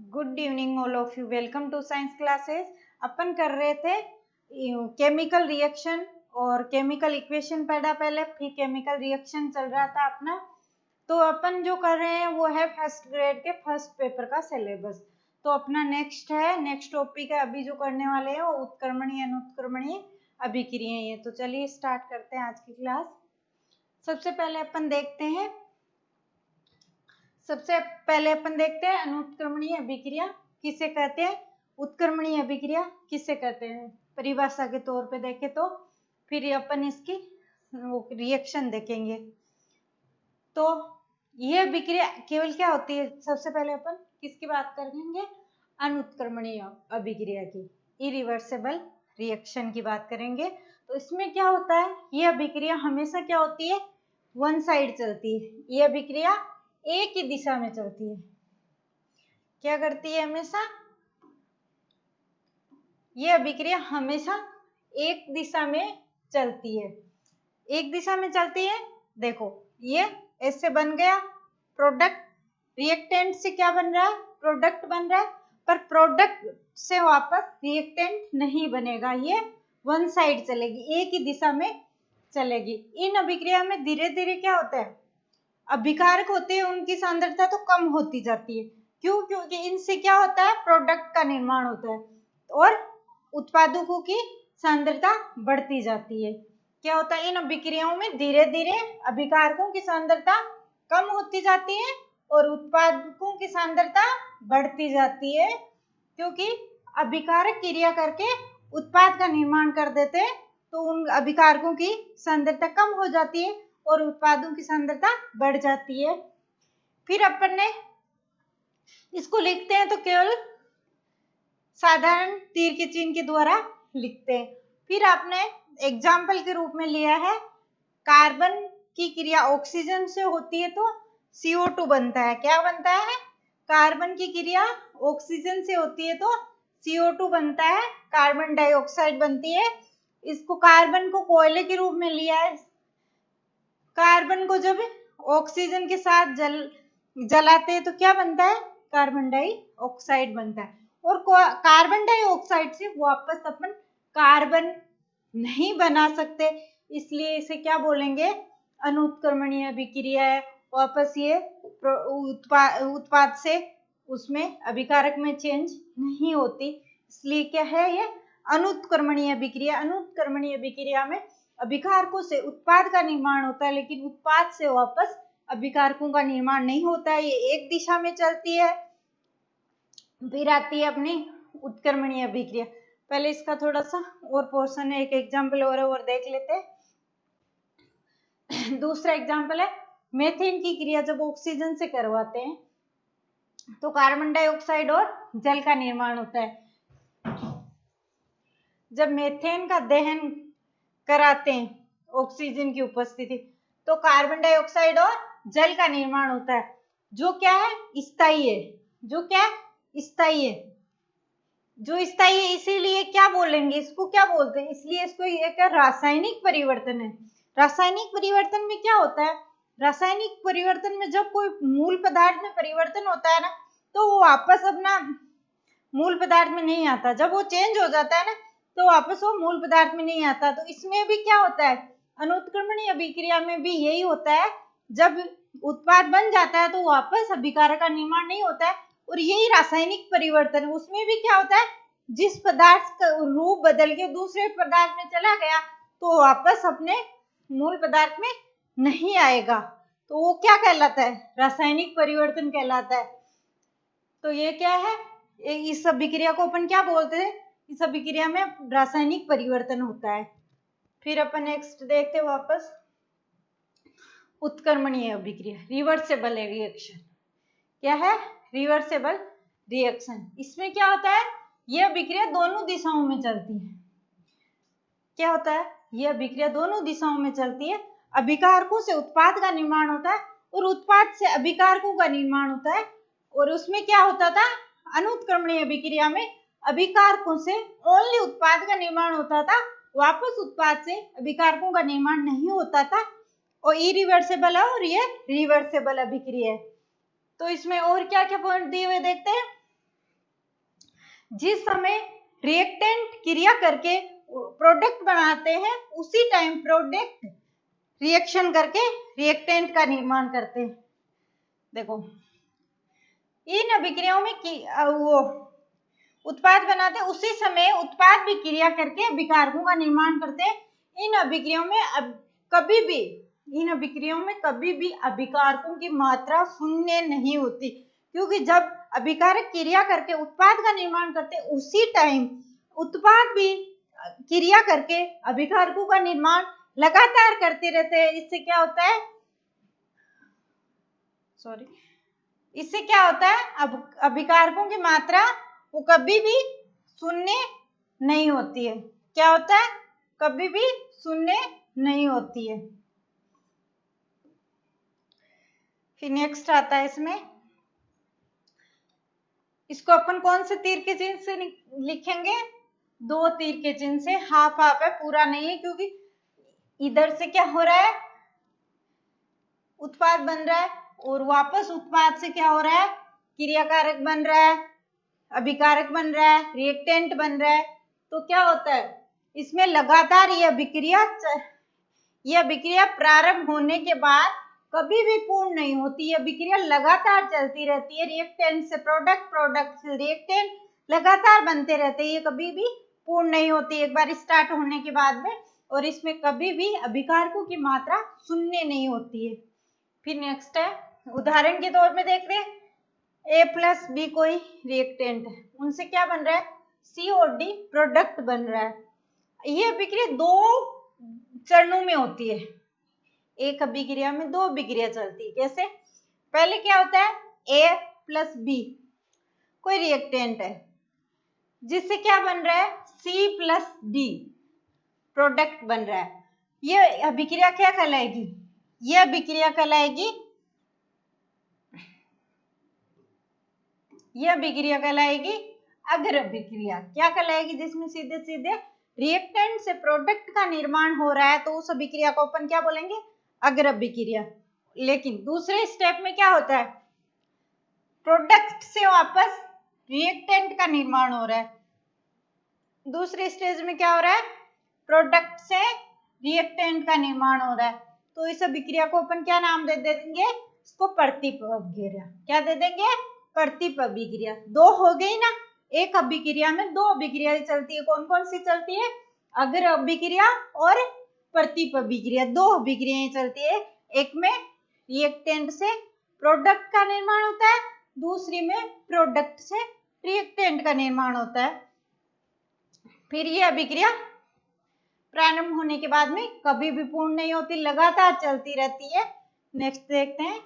Good evening all of you. Welcome to science classes. अपन कर रहे थे केमिकल रिएक्शन और केमिकल इक्वेशन पढ़ा पहले, फिर केमिकल रिएक्शन चल रहा था अपना। तो अपन जो कर रहे हैं वो है फर्स्ट ग्रेड के फर्स्ट पेपर का सिलेबस। तो अपना नेक्स्ट टॉपिक है अभी जो करने वाले हैं वो उत्क्रमणीय अनुत्क्रमणीय अभिक्रियाएं। ये तो चलिए स्टार्ट करते हैं आज की क्लास। सबसे पहले अपन देखते हैं अनुत्क्रमणीय अभिक्रिया किसे कहते हैं, उत्क्रमणीय अभिक्रिया किसे कहते हैं। परिभाषा के तौर पे देखें तो फिर अपन इसकी रिएक्शन देखेंगे। तो यह अभिक्रिया केवल क्या होती है, सबसे पहले अपन किसकी बात करेंगे, अनुत्क्रमणीय अभिक्रिया की, इरिवर्सिबल रिएक्शन की बात करेंगे। तो इसमें क्या होता है, यह अभिक्रिया हमेशा क्या होती है, वन साइड चलती है। यह अभिक्रिया एक ही दिशा में चलती है। क्या करती है, हमेशा यह अभिक्रिया हमेशा एक दिशा में चलती है। एक दिशा में चलती है। देखो ये ऐसे बन गया प्रोडक्ट, रिएक्टेंट से क्या बन रहा है, प्रोडक्ट बन रहा है, पर प्रोडक्ट से वापस रिएक्टेंट नहीं बनेगा। ये वन साइड चलेगी, एक ही दिशा में चलेगी। इन अभिक्रिया में धीरे धीरे क्या होता है, अभिकारक होते हैं उनकी सांद्रता तो कम होती जाती है। क्यों, क्योंकि इनसे क्या होता है, प्रोडक्ट का निर्माण होता है और उत्पादकों की सांद्रता बढ़ती जाती है। क्या होता है, इन अभिक्रियाओं में धीरे धीरे अभिकारकों की सांद्रता कम होती जाती है और उत्पादकों की सांद्रता बढ़ती जाती है, क्योंकि अभिकारक क्रिया करके उत्पाद का निर्माण कर देते हैं तो उन अभिकारकों की सांद्रता कम हो जाती है और उत्पादों की सांद्रता बढ़ जाती है। फिर अपन ने इसको लिखते हैं तो केवल साधारण तीर के चिन्ह के द्वारा लिखते हैं। फिर आपने एग्जाम्पल के रूप में लिया है, कार्बन की क्रिया ऑक्सीजन से होती है तो CO2 बनता है। क्या बनता है, कार्बन की क्रिया ऑक्सीजन से होती है तो CO2 बनता है, कार्बन डाइऑक्साइड बनती है। इसको कार्बन को कोयले के रूप में लिया है। कार्बन को जब ऑक्सीजन के साथ जलाते हैं तो क्या बनता है, कार्बन डाइऑक्साइड बनता है। और कार्बन डाइऑक्साइड से वापस अपन कार्बन नहीं बना सकते, इसलिए इसे क्या बोलेंगे, अनुत्क्रमणीय अभिक्रिया है। वापस ये उत्पाद से उसमें अभिकारक में चेंज नहीं होती, इसलिए क्या है, ये अनुत्क्रमणीय अभिक्रिया। अनुत्क्रमणीय अभिक्रिया में अभिकारकों से उत्पाद का निर्माण होता है, लेकिन उत्पाद से वापस अभिकारकों का निर्माण नहीं होता है। ये एक दिशा में चलती है। फिर आती है अपनी उत्क्रमणीय अभिक्रिया। पहले इसका थोड़ा सा और पोर्शन है, एक एग्जाम्पल और देख लेते हैं। दूसरा एग्जाम्पल है, मेथेन की क्रिया जब ऑक्सीजन से करवाते हैं तो कार्बन डाइऑक्साइड और जल का निर्माण होता है। जब मेथेन का दहन कराते हैं ऑक्सीजन की उपस्थिति तो कार्बन डाइऑक्साइड और जल का निर्माण होता है, जो क्या है, स्थायी है। जो क्या है, स्थायी है। जो स्थायी है इसीलिए क्या बोलेंगे, इसको क्या बोलते हैं, इसलिए इसको एक रासायनिक परिवर्तन है। रासायनिक परिवर्तन में क्या होता है, रासायनिक परिवर्तन में जब कोई मूल पदार्थ में परिवर्तन होता है ना, तो वो वापस अपना मूल पदार्थ में नहीं आता। जब वो चेंज हो जाता है ना तो वापस वो मूल पदार्थ में नहीं आता। तो इसमें भी क्या होता है, अनुत्क्रमणीय अभिक्रिया में भी यही होता है। जब उत्पाद बन जाता है तो वापस अभिकारक का निर्माण नहीं होता है, और यही रासायनिक परिवर्तन है। उसमें भी क्या होता है, जिस पदार्थ का रूप बदल के दूसरे पदार्थ में चला गया तो वापस अपने मूल पदार्थ में नहीं आएगा, तो वो क्या कहलाता है, रासायनिक परिवर्तन कहलाता है। तो ये क्या है, इस अभिक्रिया को अपन क्या बोलते हैं, इस अभिक्रिया में रासायनिक परिवर्तन होता है। फिर अपन नेक्स्ट देखते हैं वापस उत्क्रमणीय अभिक्रिया, रिवर्सेबल रिएक्शन। क्या है, रिवर्सेबल रिएक्शन। इसमें क्या होता है, यह अभिक्रिया दोनों दिशाओं में चलती है। क्या होता है, यह अभिक्रिया दोनों दिशाओं में चलती है। अभिकारकों से उत्पाद का निर्माण होता है और उत्पाद से अभिकारकों का निर्माण होता है। और उसमें क्या होता था, अनुत्क्रमणीय अभिक्रिया में अभिकारकों से ओनली उत्पाद का निर्माण होता था, वापस उत्पाद से अभिकारकों का निर्माण नहीं होता था। और इरिवर्सेबल है और ये रिवर्सेबल अभिक्रिया है। तो इसमें और क्या क्या पॉइंट दिए हुए देखते हैं। जिस समय रिएक्टेंट क्रिया करके प्रोडक्ट बनाते हैं उसी टाइम प्रोडक्ट रिएक्शन करके रिएक्टेंट का निर्माण करते हैं। देखो इन अभिक्रियाओं में वो उत्पाद बनाते हैं उसी समय उत्पाद भी क्रिया करके अभिकारकों का निर्माण करते हैं। इन अभिक्रियाओं में कभी भी अभिकारकों की मात्रा शून्य नहीं होती, क्योंकि जब अभिकारक क्रिया करके उत्पाद का निर्माण करते हैं उसी टाइम उत्पाद भी क्रिया करके अभिकारकों का निर्माण लगातार करते रहते हैं। इससे क्या होता है अब अभिकारकों की मात्रा वो कभी भी शून्य नहीं होती है। क्या होता है? कभी भी शून्य नहीं होती है। फिर नेक्स्ट आता है इसमें, इसको अपन कौन से तीर के चिन्ह से लिखेंगे? 2 तीर के चिन्ह से। हाफ हाफ है, पूरा नहीं है, क्योंकि इधर से क्या हो रहा है, उत्पाद बन रहा है और वापस उत्पाद से क्या हो रहा है, क्रियाकारक बन रहा है, अभिकारक बन रहा है, रिएक्टेंट बन रहा है। तो क्या होता है इसमें लगातार ये अभिक्रिया प्रारंभ होने के बाद कभी भी पूर्ण नहीं होती। ये अभिक्रिया लगातार चलती रहती है, रिएक्टेंट से प्रोडक्ट, प्रोडक्ट से रिएक्टेंट लगातार बनते रहते हैं। ये कभी भी पूर्ण नहीं होती एक बार स्टार्ट होने के बाद में, और इसमें कभी भी अभिकारकों की मात्रा शून्य नहीं होती है। फिर नेक्स्ट है, उदाहरण के तौर पे देखते हैं A+B कोई रिएक्टेंट है, उनसे क्या बन रहा है, C और D प्रोडक्ट बन रहा है। ये अभिक्रिया 2 चरणों में होती है। एक अभिक्रिया में 2 अभिक्रिया चलती है। कैसे? पहले क्या होता है, A+B कोई रिएक्टेंट है जिससे क्या बन रहा है, C+D प्रोडक्ट बन रहा है। ये अभिक्रिया क्या कहलाएगी, ये अभिक्रिया कहलाएगी अग्र अभिक्रिया। क्या कहलाएगी? जिसमें सीधे सीधे रिएक्टेंट से प्रोडक्ट का निर्माण हो रहा है, तो उस अभिक्रिया को अपन क्या बोलेंगे, अग्र अभिक्रिया। लेकिन दूसरे स्टेप में क्या होता है, प्रोडक्ट से वापस रिएक्टेंट का निर्माण हो रहा है। दूसरे स्टेज में क्या हो रहा है, प्रोडक्ट से रिएक्टेंट का निर्माण हो रहा है। तो इस अभिक्रिया को अपन क्या नाम दे देंगे, इसको प्रतिप अभिक्रिया। क्या दे देंगे, प्रतिप अभिक्रिया। 2 हो गई ना, एक अभिक्रिया में 2 अभिक्रियाएं चलती है। कौन कौन सी चलती है, अग्र अभिक्रिया और प्रतिप अभिक्रिया। 2 अभिक्रियाएं चलती है, एक में रिएक्टेंट से प्रोडक्ट का निर्माण होता है, दूसरी में प्रोडक्ट से रिएक्टेंट का निर्माण होता है। फिर ये अभिक्रिया प्रारंभ होने के बाद में कभी भी पूर्ण नहीं होती, लगातार चलती रहती है। नेक्स्ट देखते हैं,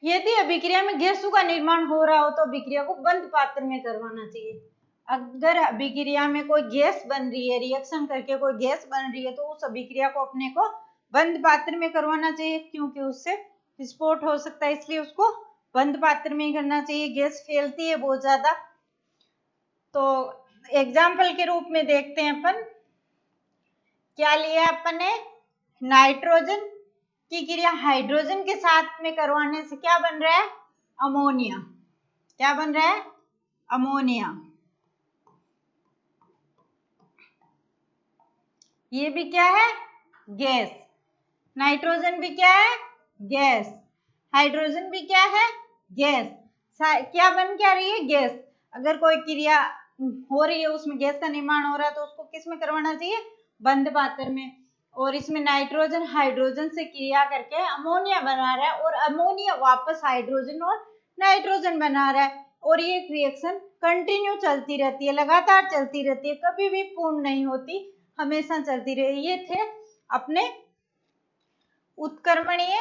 यदि अभिक्रिया में गैसों का निर्माण हो रहा हो तो अभिक्रिया को बंद पात्र में करवाना चाहिए। अगर अभिक्रिया में कोई गैस बन रही है, रिएक्शन करके कोई गैस बन रही है, तो उस अभिक्रिया को अपने को बंद पात्र में करवाना चाहिए, क्योंकि उससे विस्फोट हो सकता है, इसलिए उसको बंद पात्र में ही करना चाहिए। गैस फैलती है बहुत ज्यादा। तो एग्जाम्पल के रूप में देखते हैं अपन, क्या लिया अपन ने, नाइट्रोजन की क्रिया हाइड्रोजन के साथ में करवाने से क्या बन रहा है, अमोनिया। क्या बन रहा है, अमोनिया। ये भी क्या है, गैस। नाइट्रोजन भी क्या है, गैस। हाइड्रोजन भी क्या है, गैस। क्या बन क्या रही है, गैस। अगर कोई क्रिया हो रही है, उसमें गैस का निर्माण हो रहा है, तो उसको किस में करवाना चाहिए, बंद पात्र में। और इसमें नाइट्रोजन हाइड्रोजन से क्रिया करके अमोनिया बना रहा है, और अमोनिया वापस हाइड्रोजन और नाइट्रोजन बना रहा है, और ये रिएक्शन कंटिन्यू चलती रहती है, लगातार चलती रहती है, कभी भी पूर्ण नहीं होती, हमेशा चलती रही। ये थे अपने उत्क्रमणीय,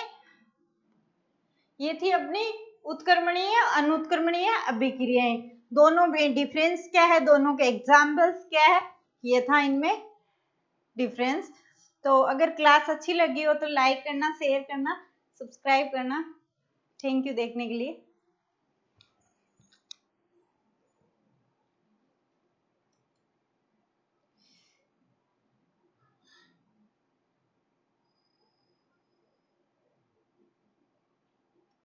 ये थी अपनी उत्क्रमणीय अनुत्क्रमणीय अभिक्रियाएं। दोनों में डिफरेंस क्या है, दोनों के एग्जाम्पल्स क्या है, ये था इनमें डिफरेंस। तो अगर क्लास अच्छी लगी हो तो लाइक करना, शेयर करना, सब्सक्राइब करना। थैंक यू देखने के लिए।